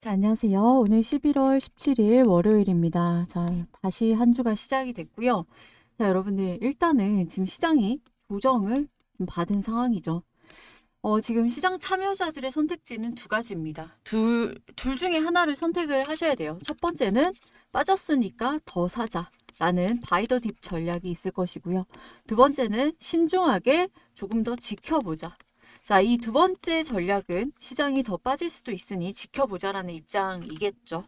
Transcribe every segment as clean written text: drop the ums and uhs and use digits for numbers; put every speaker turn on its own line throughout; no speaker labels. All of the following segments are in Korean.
자, 안녕하세요. 오늘 11월 17일 월요일입니다. 자, 다시 한 주가 시작이 됐고요. 자, 여러분들 일단은 지금 시장이 조정을 좀 받은 상황이죠. 지금 시장 참여자들의 선택지는 두 가지입니다. 둘 중에 하나를 선택을 하셔야 돼요. 첫 번째는 빠졌으니까 더 사자라는 바이 더 딥 전략이 있을 것이고요. 두 번째는 신중하게 조금 더 지켜보자. 자, 이 두 번째 전략은 시장이 더 빠질 수도 있으니 지켜보자라는 입장이겠죠.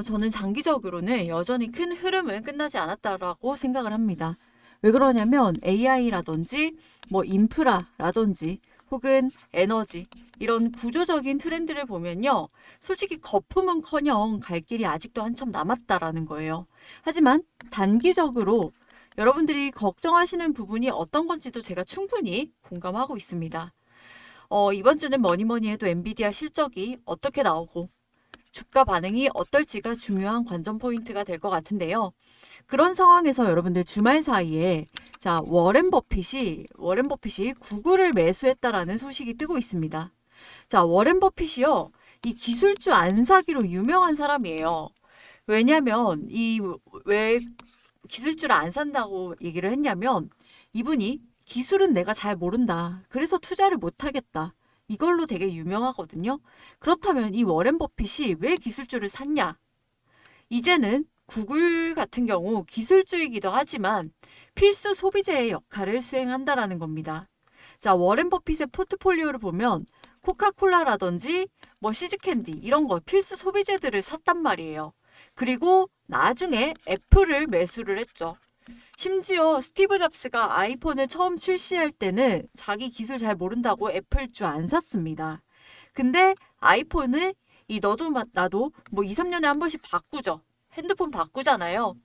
저는 장기적으로는 여전히 큰 흐름은 끝나지 않았다라고 생각을 합니다. 왜 그러냐면 AI라든지 뭐 인프라라든지 혹은 에너지 이런 구조적인 트렌드를 보면요. 솔직히 거품은커녕 갈 길이 아직도 한참 남았다라는 거예요. 하지만 단기적으로 여러분들이 걱정하시는 부분이 어떤 건지도 제가 충분히 공감하고 있습니다. 이번 주는 뭐니 해도 엔비디아 실적이 어떻게 나오고 주가 반응이 어떨지가 중요한 관전 포인트가 될 것 같은데요. 그런 상황에서 여러분들 주말 사이에 자, 워렌 버핏이 구글을 매수했다라는 소식이 뜨고 있습니다. 자, 워렌 버핏이요. 이 기술주 안 사기로 유명한 사람이에요. 왜냐면 이 왜 기술주를 안 산다고 얘기를 했냐면 이분이 기술은 내가 잘 모른다. 그래서 투자를 못 하겠다. 이걸로 되게 유명하거든요. 그렇다면 이 워렌 버핏이 왜 기술주를 샀냐? 이제는 구글 같은 경우 기술주이기도 하지만 필수 소비재의 역할을 수행한다라는 겁니다. 자, 워렌 버핏의 포트폴리오를 보면 코카콜라라든지 뭐 시즈캔디 이런 거 필수 소비재들을 샀단 말이에요. 그리고 나중에 애플을 매수를 했죠. 심지어 스티브 잡스가 아이폰을 처음 출시할 때는 자기 기술 잘 모른다고 애플주 안 샀습니다. 근데 아이폰은 이 너도 나도 뭐 2, 3년에 한 번씩 바꾸죠. 핸드폰 바꾸잖아요.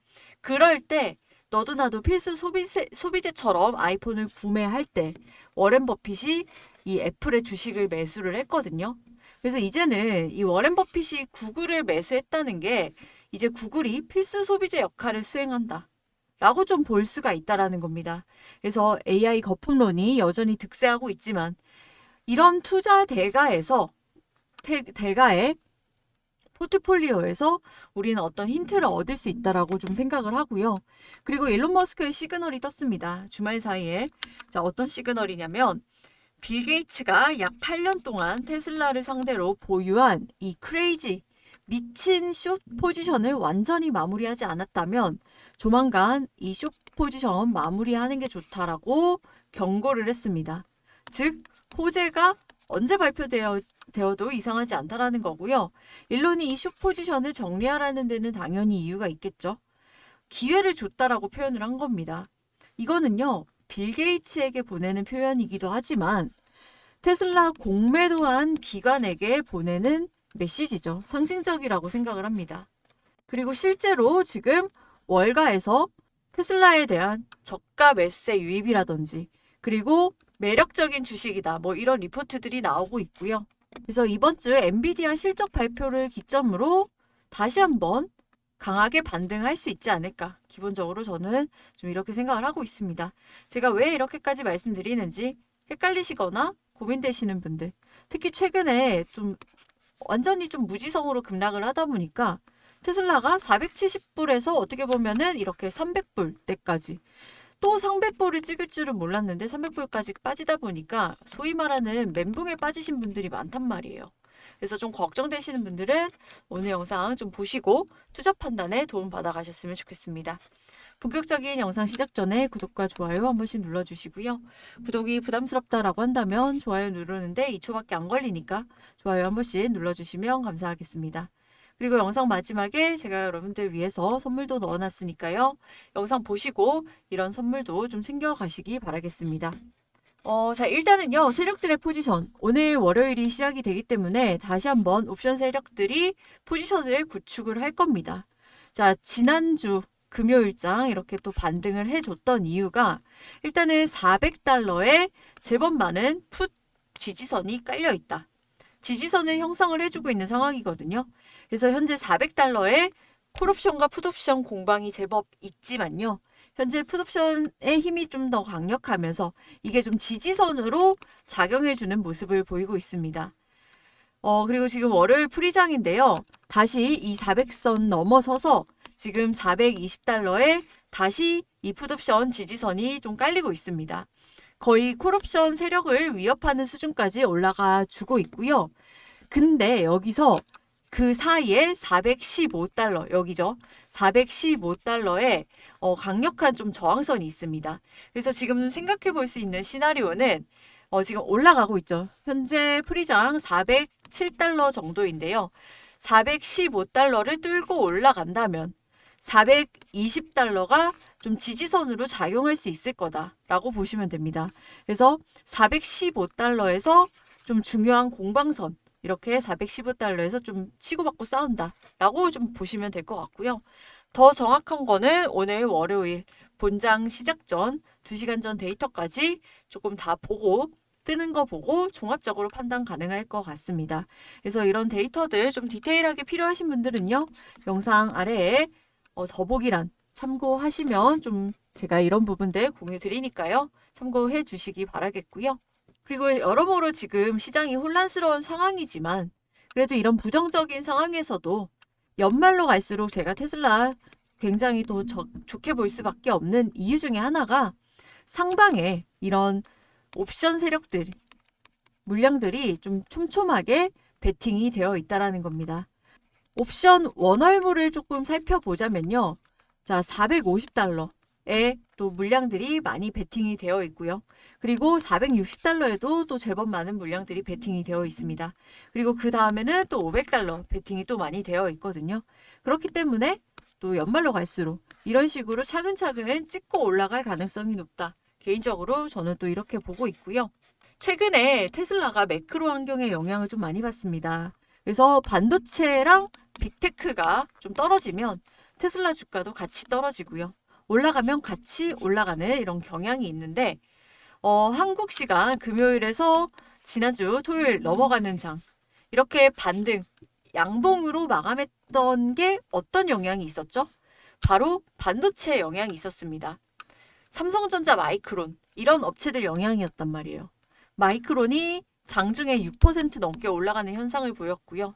그럴 때 너도 나도 필수 소비재처럼 아이폰을 구매할 때 워렌 버핏이 이 애플의 주식을 매수를 했거든요. 그래서 이제는 이 워렌 버핏이 구글을 매수했다는 게 이제 구글이 필수 소비재 역할을 수행한다. 라고 좀 볼 수가 있다라는 겁니다. 그래서 AI 거품론이 여전히 득세하고 있지만 이런 투자 대가의 포트폴리오에서 우리는 어떤 힌트를 얻을 수 있다라고 좀 생각을 하고요. 그리고 일론 머스크의 시그널이 떴습니다. 주말 사이에. 자, 어떤 시그널이냐면 빌 게이츠가 약 8년 동안 테슬라를 상대로 보유한 이 크레이지 미친 숏 포지션을 완전히 마무리하지 않았다면 조만간 이 숏 포지션 마무리하는 게 좋다라고 경고를 했습니다. 즉 호재가 언제 발표되어도 이상하지 않다라는 거고요. 일론이 이 숏 포지션을 정리하라는 데는 당연히 이유가 있겠죠. 기회를 줬다라고 표현을 한 겁니다. 이거는요. 빌 게이츠에게 보내는 표현이기도 하지만 테슬라 공매도한 기관에게 보내는 메시지죠. 상징적이라고 생각을 합니다. 그리고 실제로 지금 월가에서 테슬라에 대한 저가 매수세 유입이라든지 그리고 매력적인 주식이다. 뭐 이런 리포트들이 나오고 있고요. 그래서 이번 주 엔비디아 실적 발표를 기점으로 다시 한번 강하게 반등할 수 있지 않을까. 기본적으로 저는 좀 이렇게 생각을 하고 있습니다. 제가 왜 이렇게까지 말씀드리는지 헷갈리시거나 고민되시는 분들, 특히 최근에 좀 완전히 좀 무지성으로 급락을 하다 보니까 테슬라가 470불에서 어떻게 보면은 이렇게 300불 때까지 또 300불을 찍을 줄은 몰랐는데 300불까지 빠지다 보니까 소위 말하는 멘붕에 빠지신 분들이 많단 말이에요. 그래서 좀 걱정되시는 분들은 오늘 영상 좀 보시고 투자 판단에 도움 받아 가셨으면 좋겠습니다. 본격적인 영상 시작 전에 구독과 좋아요 한 번씩 눌러주시고요. 구독이 부담스럽다라고 한다면 좋아요 누르는데 2초밖에 안 걸리니까 좋아요 한 번씩 눌러주시면 감사하겠습니다. 그리고 영상 마지막에 제가 여러분들 위해서 선물도 넣어놨으니까요. 영상 보시고 이런 선물도 좀 챙겨가시기 바라겠습니다. 자, 일단은요, 세력들의 포지션. 오늘 월요일이 시작이 되기 때문에 다시 한번 옵션 세력들이 포지션을 구축을 할 겁니다. 자, 지난주 금요일장 이렇게 또 반등을 해줬던 이유가 일단은 400달러에 제법 많은 풋 지지선이 깔려 있다. 지지선을 형성을 해주고 있는 상황이거든요. 그래서 현재 400달러에 콜옵션과 풋옵션 공방이 제법 있지만요. 현재 풋옵션의 힘이 좀 더 강력하면서 이게 좀 지지선으로 작용해주는 모습을 보이고 있습니다. 그리고 지금 월요일 프리장인데요. 다시 이 400선 넘어서서 지금 420달러에 다시 이 풋옵션 지지선이 좀 깔리고 있습니다. 거의 콜옵션 세력을 위협하는 수준까지 올라가 주고 있고요. 근데 여기서 그 사이에 415달러, 여기죠. 415달러에 강력한 좀 저항선이 있습니다. 그래서 지금 생각해 볼 수 있는 시나리오는 지금 올라가고 있죠. 현재 프리장 407달러 정도인데요. 415달러를 뚫고 올라간다면 420달러가 좀 지지선으로 작용할 수 있을 거다라고 보시면 됩니다. 그래서 415달러에서 좀 중요한 공방선, 이렇게 415달러에서 좀 치고받고 싸운다라고 좀 보시면 될 것 같고요. 더 정확한 거는 오늘 월요일 본장 시작 전 2시간 전 데이터까지 조금 다 보고 뜨는 거 보고 종합적으로 판단 가능할 것 같습니다. 그래서 이런 데이터들 좀 디테일하게 필요하신 분들은요. 영상 아래에 더보기란 참고하시면 좀 제가 이런 부분들 공유 드리니까요. 참고해 주시기 바라겠고요. 그리고 여러모로 지금 시장이 혼란스러운 상황이지만 그래도 이런 부정적인 상황에서도 연말로 갈수록 제가 테슬라 굉장히 또 좋게 볼 수밖에 없는 이유 중에 하나가 상방에 이런 옵션 세력들, 물량들이 좀 촘촘하게 베팅이 되어 있다라는 겁니다. 옵션 원월물을 조금 살펴보자면요. 자, 450달러에 또 물량들이 많이 베팅이 되어 있고요. 그리고 460달러에도 또 제법 많은 물량들이 베팅이 되어 있습니다. 그리고 그 다음에는 또 500달러 베팅이 또 많이 되어 있거든요. 그렇기 때문에 또 연말로 갈수록 이런 식으로 차근차근 찍고 올라갈 가능성이 높다. 개인적으로 저는 또 이렇게 보고 있고요. 최근에 테슬라가 매크로 환경에 영향을 좀 많이 받습니다. 그래서 반도체랑 빅테크가 좀 떨어지면 테슬라 주가도 같이 떨어지고요. 올라가면 같이 올라가는 이런 경향이 있는데 한국 시간 금요일에서 지난주 토요일 넘어가는 장 이렇게 반등, 양봉으로 마감했던 게 어떤 영향이 있었죠? 바로 반도체 영향이 있었습니다. 삼성전자, 마이크론 이런 업체들 영향이었단 말이에요. 마이크론이 장중에 6% 넘게 올라가는 현상을 보였고요.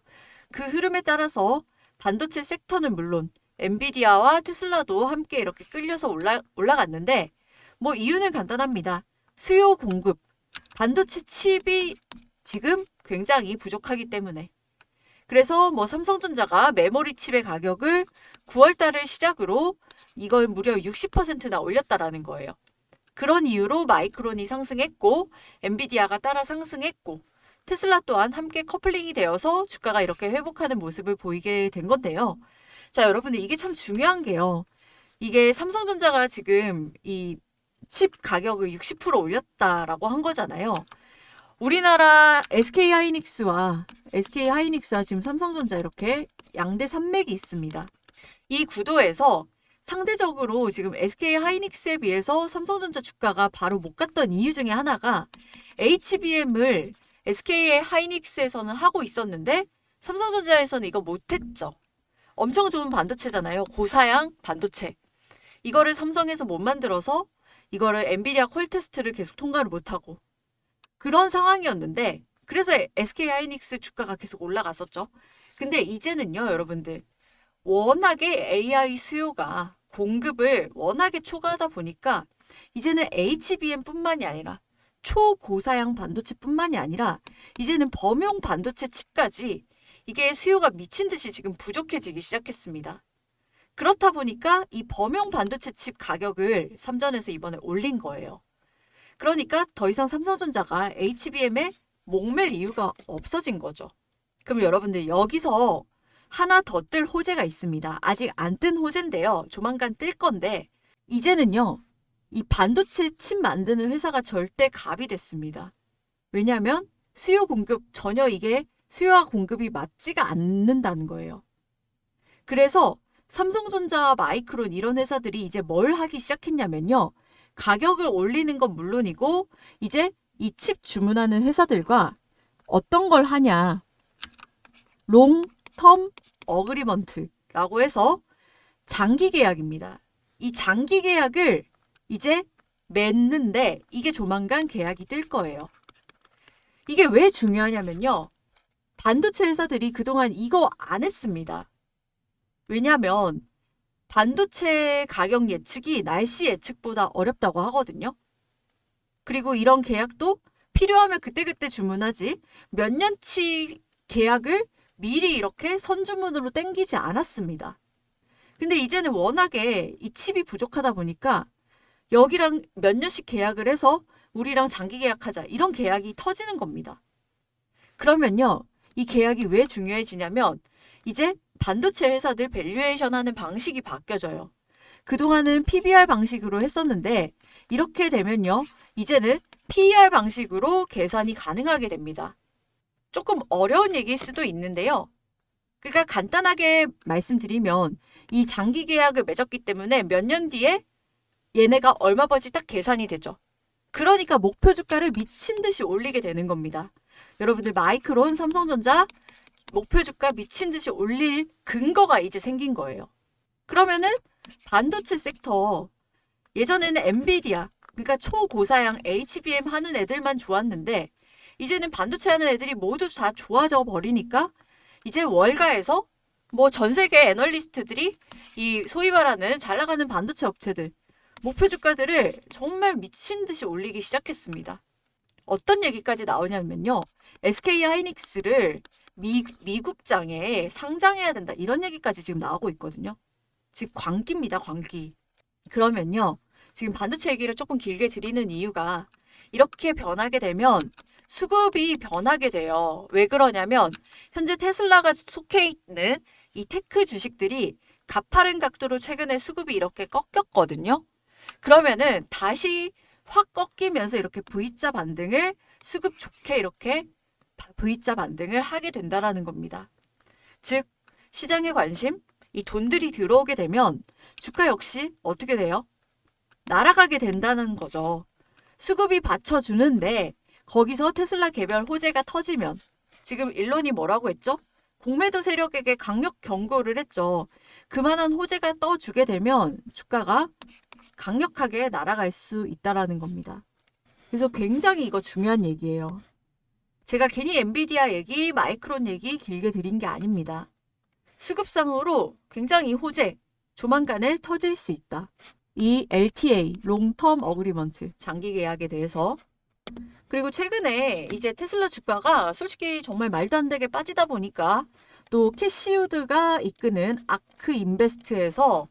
그 흐름에 따라서 반도체 섹터는 물론 엔비디아와 테슬라도 함께 이렇게 끌려서 올라갔는데 뭐 이유는 간단합니다. 수요 공급, 반도체 칩이 지금 굉장히 부족하기 때문에 그래서 뭐 삼성전자가 메모리 칩의 가격을 9월 달을 시작으로 이걸 무려 60%나 올렸다라는 거예요. 그런 이유로 마이크론이 상승했고 엔비디아가 따라 상승했고 테슬라 또한 함께 커플링이 되어서 주가가 이렇게 회복하는 모습을 보이게 된 건데요. 자, 여러분들 이게 참 중요한 게요. 이게 삼성전자가 지금 이 칩 가격을 60% 올렸다라고 한 거잖아요. 우리나라 SK하이닉스와 지금 삼성전자 이렇게 양대 산맥이 있습니다. 이 구도에서 상대적으로 지금 SK하이닉스에 비해서 삼성전자 주가가 바로 못 갔던 이유 중에 하나가 HBM을 SK하이닉스에서는 하고 있었는데 삼성전자에서는 이거 못했죠. 엄청 좋은 반도체잖아요. 고사양 반도체. 이거를 삼성에서 못 만들어서 이거를 엔비디아 콜 테스트를 계속 통과를 못하고 그런 상황이었는데 그래서 SK하이닉스 주가가 계속 올라갔었죠. 근데 이제는요, 여러분들. 워낙에 AI 수요가 공급을 워낙에 초과하다 보니까 이제는 HBM뿐만이 아니라 초고사양 반도체뿐만이 아니라 이제는 범용 반도체 칩까지 이게 수요가 미친 듯이 지금 부족해지기 시작했습니다. 그렇다 보니까 이 범용 반도체 칩 가격을 삼전에서 이번에 올린 거예요. 그러니까 더 이상 삼성전자가 HBM에 목맬 이유가 없어진 거죠. 그럼 여러분들 여기서 하나 더 뜰 호재가 있습니다. 아직 안 뜬 호재인데요. 조만간 뜰 건데 이제는요. 이 반도체 칩 만드는 회사가 절대 갑이 됐습니다. 왜냐하면 수요 공급 전혀 이게 수요와 공급이 맞지가 않는다는 거예요. 그래서 삼성전자와 마이크론 이런 회사들이 이제 뭘 하기 시작했냐면요. 가격을 올리는 건 물론이고 이제 이 칩 주문하는 회사들과 어떤 걸 하냐. 롱텀 어그리먼트라고 해서 장기 계약입니다. 이 장기 계약을 이제 맺는데 이게 조만간 계약이 뜰 거예요. 이게 왜 중요하냐면요. 반도체 회사들이 그동안 이거 안 했습니다. 왜냐하면 반도체 가격 예측이 날씨 예측보다 어렵다고 하거든요. 그리고 이런 계약도 필요하면 그때그때 주문하지 몇 년치 계약을 미리 이렇게 선주문으로 땡기지 않았습니다. 근데 이제는 워낙에 이 칩이 부족하다 보니까 여기랑 몇 년씩 계약을 해서 우리랑 장기 계약하자 이런 계약이 터지는 겁니다. 그러면요, 이 계약이 왜 중요해지냐면 이제 반도체 회사들 밸류에이션 하는 방식이 바뀌어져요. 그동안은 PBR 방식으로 했었는데 이렇게 되면요, 이제는 PER 방식으로 계산이 가능하게 됩니다. 조금 어려운 얘기일 수도 있는데요. 그러니까 간단하게 말씀드리면 이 장기 계약을 맺었기 때문에 몇 년 뒤에 얘네가 얼마 벌지 딱 계산이 되죠. 그러니까 목표 주가를 미친 듯이 올리게 되는 겁니다. 여러분들 마이크론, 삼성전자 목표 주가 미친 듯이 올릴 근거가 이제 생긴 거예요. 그러면은 반도체 섹터 예전에는 엔비디아 그러니까 초고사양 HBM 하는 애들만 좋았는데 이제는 반도체 하는 애들이 모두 다 좋아져 버리니까 이제 월가에서 뭐 전 세계 애널리스트들이 이 소위 말하는 잘 나가는 반도체 업체들 목표 주가들을 정말 미친 듯이 올리기 시작했습니다. 어떤 얘기까지 나오냐면요. SK 하이닉스를 미국장에 상장해야 된다. 이런 얘기까지 지금 나오고 있거든요. 지금 광기입니다. 광기. 그러면요. 지금 반도체 얘기를 조금 길게 드리는 이유가 이렇게 변하게 되면 수급이 변하게 돼요. 왜 그러냐면 현재 테슬라가 속해 있는 이 테크 주식들이 가파른 각도로 최근에 수급이 이렇게 꺾였거든요. 그러면은 다시 확 꺾이면서 이렇게 V자 반등을 수급 좋게 이렇게 V자 반등을 하게 된다라는 겁니다. 즉 시장의 관심, 이 돈들이 들어오게 되면 주가 역시 어떻게 돼요? 날아가게 된다는 거죠. 수급이 받쳐주는데 거기서 테슬라 개별 호재가 터지면 지금 일론이 뭐라고 했죠? 공매도 세력에게 강력 경고를 했죠. 그만한 호재가 떠주게 되면 주가가 강력하게 날아갈 수 있다라는 겁니다. 그래서 굉장히 이거 중요한 얘기예요. 제가 괜히 엔비디아 얘기, 마이크론 얘기 길게 드린 게 아닙니다. 수급상으로 굉장히 호재, 조만간에 터질 수 있다. 이 LTA, 롱텀 어그리먼트, 장기 계약에 대해서 그리고 최근에 이제 테슬라 주가가 솔직히 정말 말도 안 되게 빠지다 보니까 또 캐시우드가 이끄는 아크 인베스트에서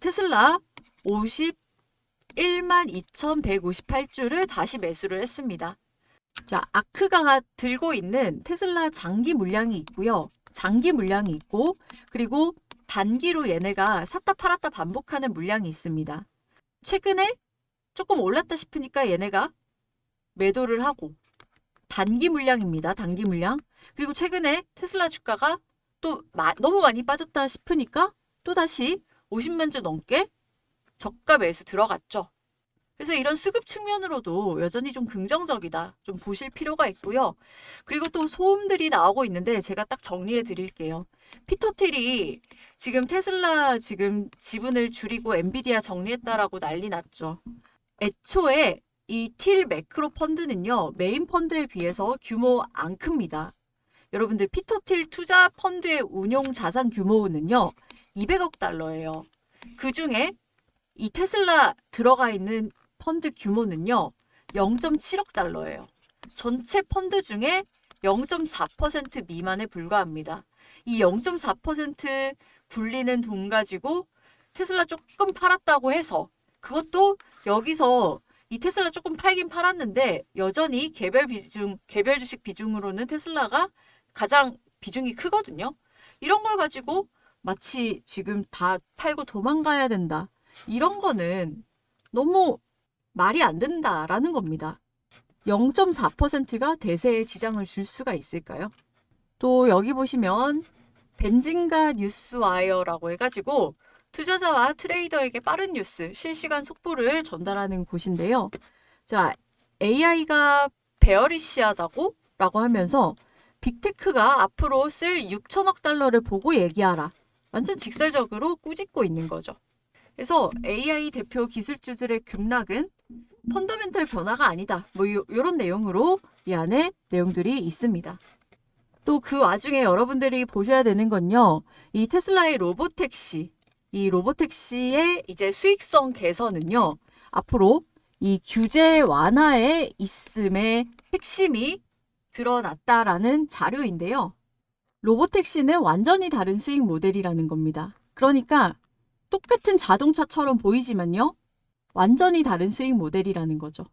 테슬라 51만 2,158주를 다시 매수를 했습니다. 자, 아크가 들고 있는 테슬라 장기 물량이 있고요. 장기 물량이 있고 그리고 단기로 얘네가 샀다 팔았다 반복하는 물량이 있습니다. 최근에 조금 올랐다 싶으니까 얘네가 매도를 하고 단기 물량입니다. 단기 물량. 그리고 최근에 테슬라 주가가 또 너무 많이 빠졌다 싶으니까 또다시 50만 주 넘게 저가 매수 들어갔죠. 그래서 이런 수급 측면으로도 여전히 좀 긍정적이다. 좀 보실 필요가 있고요. 그리고 또 소음들이 나오고 있는데 제가 딱 정리해 드릴게요. 피터 틸이 지금 테슬라 지금 지분을 줄이고 엔비디아 정리했다라고 난리 났죠. 애초에 이 틸 매크로 펀드는요. 메인 펀드에 비해서 규모 안 큽니다. 여러분들 피터 틸 투자 펀드의 운용 자산 규모는요. 200억 달러예요. 그중에 이 테슬라 들어가 있는 펀드 규모는요. 0.7억 달러예요. 전체 펀드 중에 0.4% 미만에 불과합니다. 이 0.4% 굴리는 돈 가지고 테슬라 조금 팔았다고 해서 그것도 여기서 이 테슬라 조금 팔긴 팔았는데 여전히 개별 주식 비중으로는 테슬라가 가장 비중이 크거든요. 이런 걸 가지고 마치 지금 다 팔고 도망가야 된다. 이런 거는 너무 말이 안 된다라는 겁니다. 0.4%가 대세에 지장을 줄 수가 있을까요? 또 여기 보시면 벤진가 뉴스와이어라고 해가지고 투자자와 트레이더에게 빠른 뉴스, 실시간 속보를 전달하는 곳인데요. 자, AI가 베어리시하다고? 라고 하면서 빅테크가 앞으로 쓸 6천억 달러를 보고 얘기하라. 완전 직설적으로 꾸짖고 있는 거죠. 그래서 AI 대표 기술주들의 급락은 펀더멘털 변화가 아니다. 뭐 이런 내용으로 이 안에 내용들이 있습니다. 또 그 와중에 여러분들이 보셔야 되는 건요. 이 테슬라의 로보택시, 이 로보택시의 이제 수익성 개선은요. 앞으로 이 규제 완화에 있음의 핵심이 드러났다라는 자료인데요. 로보택시는 완전히 다른 수익 모델이라는 겁니다. 그러니까 똑같은 자동차처럼 보이지만요. 완전히 다른 수익 모델이라는 거죠.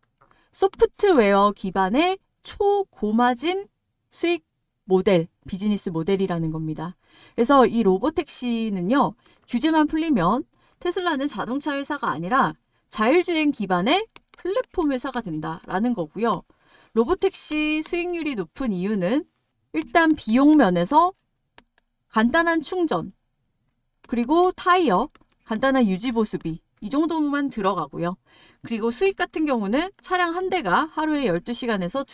소프트웨어 기반의 초고마진 수익 모델, 비즈니스 모델이라는 겁니다. 그래서 이 로보택시는요. 규제만 풀리면 테슬라는 자동차 회사가 아니라 자율주행 기반의 플랫폼 회사가 된다라는 거고요. 로보택시 수익률이 높은 이유는 일단 비용 면에서 간단한 충전, 그리고 타이어, 간단한 유지 보수비 이 정도만 들어가고요. 그리고 수익 같은 경우는 차량 한 대가 하루에 12시간에서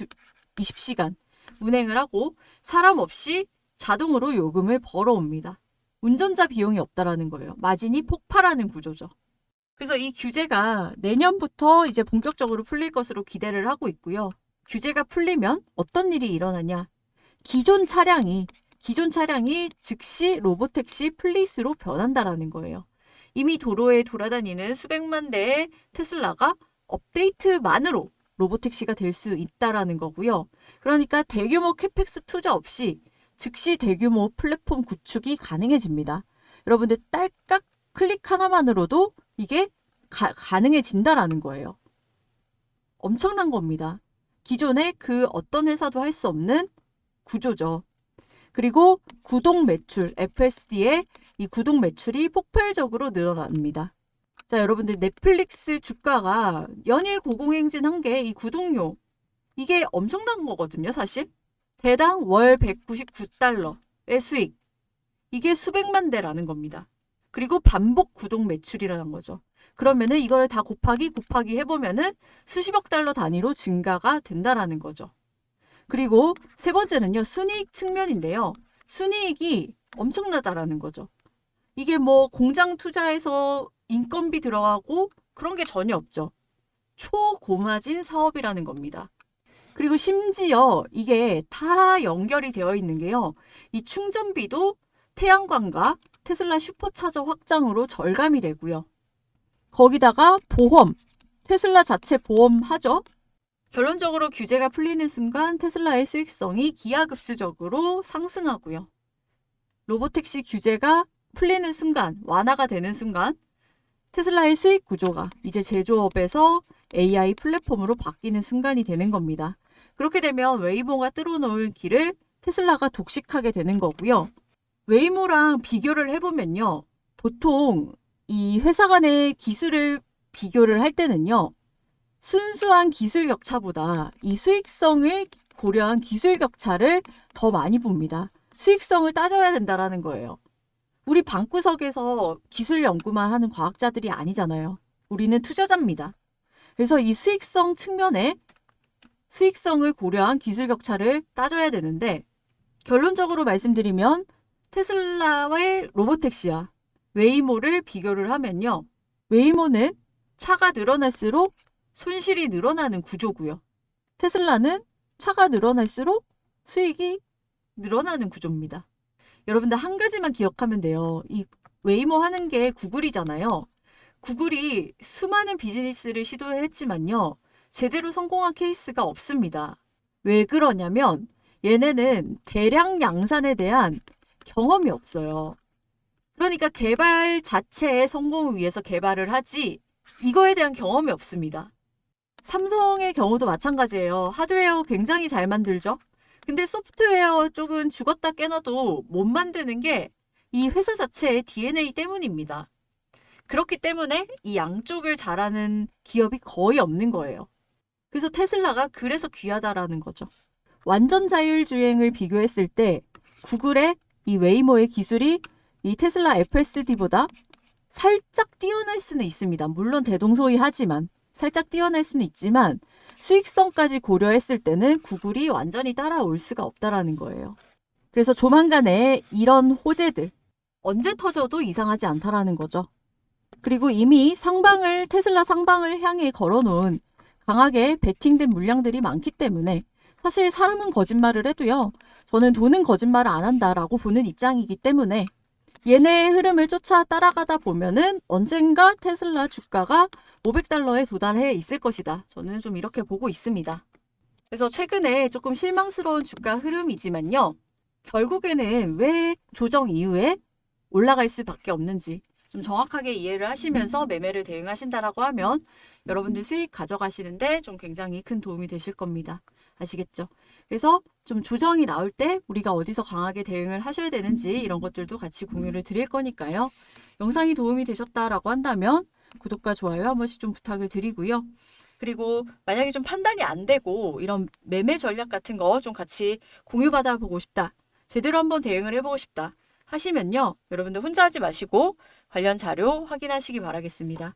20시간 운행을 하고 사람 없이 자동으로 요금을 벌어옵니다. 운전자 비용이 없다라는 거예요. 마진이 폭발하는 구조죠. 그래서 이 규제가 내년부터 이제 본격적으로 풀릴 것으로 기대를 하고 있고요. 규제가 풀리면 어떤 일이 일어나냐? 기존 차량이 즉시 로보택시 플릿으로 변한다라는 거예요. 이미 도로에 돌아다니는 수백만 대의 테슬라가 업데이트만으로 로보택시가 될 수 있다라는 거고요. 그러니까 대규모 캐펙스 투자 없이 즉시 대규모 플랫폼 구축이 가능해집니다. 여러분들 딸깍 클릭 하나만으로도 이게 가능해진다라는 거예요. 엄청난 겁니다. 기존에 그 어떤 회사도 할 수 없는 구조죠. 그리고 구독 매출, FSD의 이 구독 매출이 폭발적으로 늘어납니다. 자, 여러분들 넷플릭스 주가가 연일 고공행진한 게 이 구독료, 이게 엄청난 거거든요, 사실. 대당 월 199달러의 수익, 이게 수백만 대라는 겁니다. 그리고 반복 구독 매출이라는 거죠. 그러면은 이걸 다 곱하기 해보면은 수십억 달러 단위로 증가가 된다라는 거죠. 그리고 세 번째는요, 순이익 측면인데요. 순이익이 엄청나다라는 거죠. 이게 뭐 공장 투자해서 인건비 들어가고 그런 게 전혀 없죠. 초고마진 사업이라는 겁니다. 그리고 심지어 이게 다 연결이 되어 있는 게요. 이 충전비도 태양광과 테슬라 슈퍼차저 확장으로 절감이 되고요. 거기다가 보험, 테슬라 자체 보험하죠. 결론적으로 규제가 풀리는 순간 테슬라의 수익성이 기하급수적으로 상승하고요. 로보택시 규제가 풀리는 순간, 완화가 되는 순간 테슬라의 수익 구조가 이제 제조업에서 AI 플랫폼으로 바뀌는 순간이 되는 겁니다. 그렇게 되면 웨이모가 뚫어놓을 길을 테슬라가 독식하게 되는 거고요. 웨이모랑 비교를 해보면요. 보통 이 회사 간의 기술을 비교를 할 때는요. 순수한 기술 격차보다 이 수익성을 고려한 기술 격차를 더 많이 봅니다. 수익성을 따져야 된다라는 거예요. 우리 방구석에서 기술 연구만 하는 과학자들이 아니잖아요. 우리는 투자자입니다. 그래서 이 수익성 측면에 수익성을 고려한 기술 격차를 따져야 되는데 결론적으로 말씀드리면 테슬라의 로보택시와 웨이모를 비교를 하면요. 웨이모는 차가 늘어날수록 손실이 늘어나는 구조고요. 테슬라는 차가 늘어날수록 수익이 늘어나는 구조입니다. 여러분들 한 가지만 기억하면 돼요. 이 웨이모 하는 게 구글이잖아요. 구글이 수많은 비즈니스를 시도했지만요. 제대로 성공한 케이스가 없습니다. 왜 그러냐면 얘네는 대량 양산에 대한 경험이 없어요. 그러니까 개발 자체의 성공을 위해서 개발을 하지 이거에 대한 경험이 없습니다. 삼성의 경우도 마찬가지예요. 하드웨어 굉장히 잘 만들죠. 근데 소프트웨어 쪽은 죽었다 깨나도 못 만드는 게 이 회사 자체의 DNA 때문입니다. 그렇기 때문에 이 양쪽을 잘하는 기업이 거의 없는 거예요. 그래서 테슬라가 그래서 귀하다라는 거죠. 완전 자율주행을 비교했을 때 구글의 이 웨이모의 기술이 이 테슬라 FSD보다 살짝 뛰어날 수는 있습니다. 물론 대동소이하지만 살짝 뛰어날 수는 있지만 수익성까지 고려했을 때는 구글이 완전히 따라올 수가 없다라는 거예요. 그래서 조만간에 이런 호재들 언제 터져도 이상하지 않다라는 거죠. 그리고 이미 테슬라 상방을 향해 걸어놓은 강하게 베팅된 물량들이 많기 때문에 사실 사람은 거짓말을 해도요. 저는 돈은 거짓말을 안 한다라고 보는 입장이기 때문에 얘네의 흐름을 쫓아 따라가다 보면은 언젠가 테슬라 주가가 $500에 도달해 있을 것이다. 저는 좀 이렇게 보고 있습니다. 그래서 최근에 조금 실망스러운 주가 흐름이지만요. 결국에는 왜 조정 이후에 올라갈 수밖에 없는지 좀 정확하게 이해를 하시면서 매매를 대응하신다라고 하면 여러분들 수익 가져가시는데 좀 굉장히 큰 도움이 되실 겁니다. 아시겠죠? 그래서 좀 조정이 나올 때 우리가 어디서 강하게 대응을 하셔야 되는지 이런 것들도 같이 공유를 드릴 거니까요. 영상이 도움이 되셨다라고 한다면 구독과 좋아요 한 번씩 좀 부탁을 드리고요. 그리고 만약에 좀 판단이 안 되고 이런 매매 전략 같은 거 좀 같이 공유받아 보고 싶다. 제대로 한번 대응을 해보고 싶다. 하시면요. 여러분들 혼자 하지 마시고 관련 자료 확인하시기 바라겠습니다.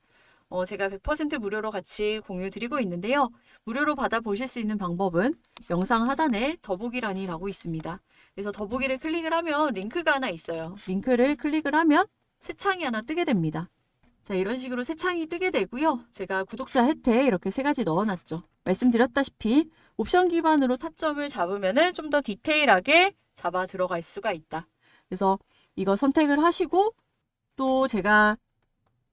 제가 100% 무료로 같이 공유 드리고 있는데요. 무료로 받아보실 수 있는 방법은 영상 하단에 더보기란이라고 있습니다. 그래서 더보기를 클릭을 하면 링크가 하나 있어요. 링크를 클릭을 하면 새 창이 하나 뜨게 됩니다. 자, 이런 식으로 새 창이 뜨게 되고요. 제가 구독자 혜택 이렇게 3가지 넣어놨죠. 말씀드렸다시피 옵션 기반으로 타점을 잡으면 좀 더 디테일하게 잡아 들어갈 수가 있다. 그래서 이거 선택을 하시고 또 제가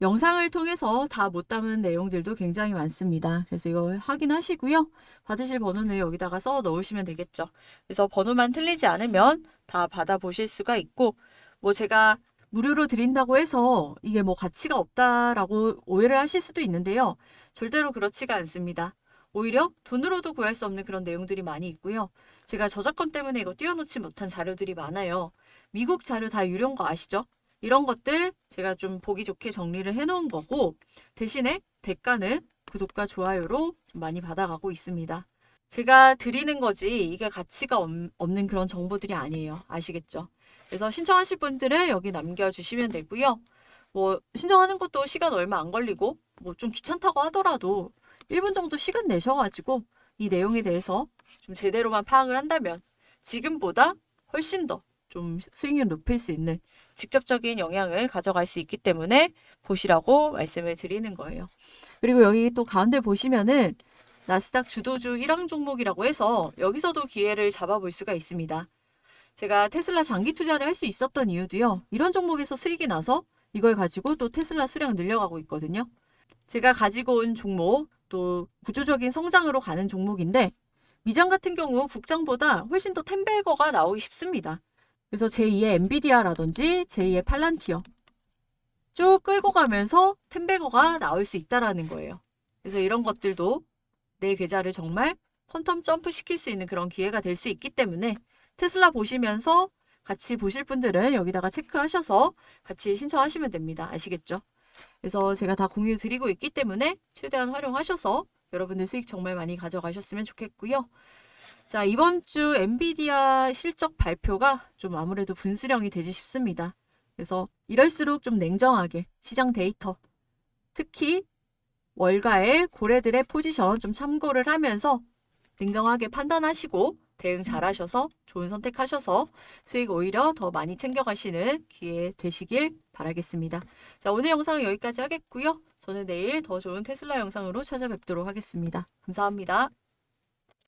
영상을 통해서 다 못 담은 내용들도 굉장히 많습니다. 그래서 이거 확인하시고요. 받으실 번호는 여기다가 써 넣으시면 되겠죠. 그래서 번호만 틀리지 않으면 다 받아보실 수가 있고 뭐 제가 무료로 드린다고 해서 이게 뭐 가치가 없다라고 오해를 하실 수도 있는데요. 절대로 그렇지가 않습니다. 오히려 돈으로도 구할 수 없는 그런 내용들이 많이 있고요. 제가 저작권 때문에 이거 띄워놓지 못한 자료들이 많아요. 미국 자료 다 유료인 거 아시죠? 이런 것들 제가 좀 보기 좋게 정리를 해놓은 거고 대신에 대가는 구독과 좋아요로 좀 많이 받아가고 있습니다. 제가 드리는 거지 이게 가치가 없는 그런 정보들이 아니에요. 아시겠죠? 그래서 신청하실 분들은 여기 남겨주시면 되고요. 뭐 신청하는 것도 시간 얼마 안 걸리고 뭐 좀 귀찮다고 하더라도 1분 정도 시간 내셔가지고 이 내용에 대해서 좀 제대로만 파악을 한다면 지금보다 훨씬 더 좀 수익률 높일 수 있는 직접적인 영향을 가져갈 수 있기 때문에 보시라고 말씀을 드리는 거예요. 그리고 여기 또 가운데 보시면은 나스닥 주도주 1항 종목이라고 해서 여기서도 기회를 잡아볼 수가 있습니다. 제가 테슬라 장기 투자를 할 수 있었던 이유도요. 이런 종목에서 수익이 나서 이걸 가지고 또 테슬라 수량 늘려가고 있거든요. 제가 가지고 온 종목 또 구조적인 성장으로 가는 종목인데 미장 같은 경우 국장보다 훨씬 더 텐베거가 나오기 쉽습니다. 그래서 제2의 엔비디아라든지 제2의 팔란티어 쭉 끌고 가면서 텐베거가 나올 수 있다라는 거예요. 그래서 이런 것들도 내 계좌를 정말 퀀텀 점프 시킬 수 있는 그런 기회가 될 수 있기 때문에 테슬라 보시면서 같이 보실 분들은 여기다가 체크하셔서 같이 신청하시면 됩니다. 아시겠죠? 그래서 제가 다 공유 드리고 있기 때문에 최대한 활용하셔서 여러분들 수익 정말 많이 가져가셨으면 좋겠고요. 자, 이번 주 엔비디아 실적 발표가 좀 아무래도 분수령이 되지 싶습니다. 그래서 이럴수록 좀 냉정하게 시장 데이터, 특히 월가의 고래들의 포지션 좀 참고를 하면서 냉정하게 판단하시고 대응 잘 하셔서 좋은 선택하셔서 수익 오히려 더 많이 챙겨가시는 기회 되시길 바라겠습니다. 자, 오늘 영상은 여기까지 하겠고요. 저는 내일 더 좋은 테슬라 영상으로 찾아뵙도록 하겠습니다. 감사합니다.